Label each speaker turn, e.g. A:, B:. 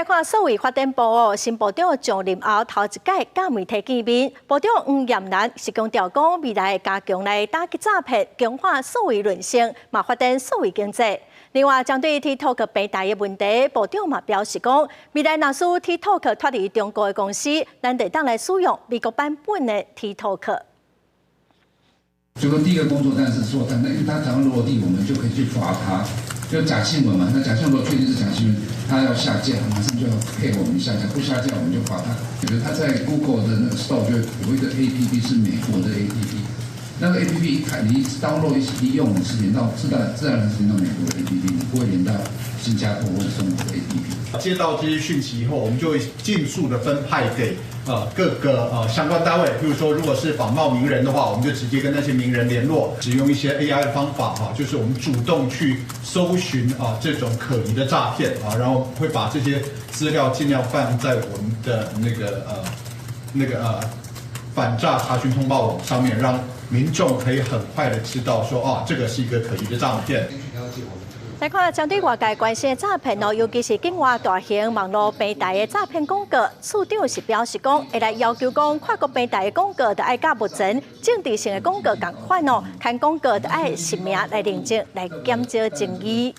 A: 来看社会发展部新部长上任后头一届甲媒体见面，部长黄彦南是强调讲未来加强来打击诈骗，强化数位人性，嘛发展数位经济。另外，针对 TikTok 平台的问题，部长嘛表示讲，未来若使 TikTok 脱离中国的公司，咱得当来使用美国版本的 TikTok。
B: 就说第一个工作，但是说它只要落地，我们就可以去罚它。就假新闻嘛，那假新闻如果确定是假新闻，它要下架，马上就要配合我们下架，不下架我们就罚它。比如它在 Google 的那个 Store 就有一个 APP 是美国的 APP， 那个 APP 你一 download 一用，你是连到自然是连到美国的 APP， 你不会连到新加坡或者中国的 APP。
C: 接到这些讯息以后，我们就会尽速的分派给各个相关单位。比如说，如果是仿冒名人的话，我们就直接跟那些名人联络，使用一些 AI 的方法就是我们主动去搜寻这种可疑的诈骗然后会把这些资料尽量放在我们的那个反诈查询通报网上面，让民众可以很快的知道说这个是一个可疑的诈骗。
A: 来看针对外界关心的诈骗尤其是境外大型网络平台的诈骗广告，处长是表示讲，会来要求讲，跨国平台的广告就爱甲目前政治性的广告同款看广告就爱实名来认证，来减少争议。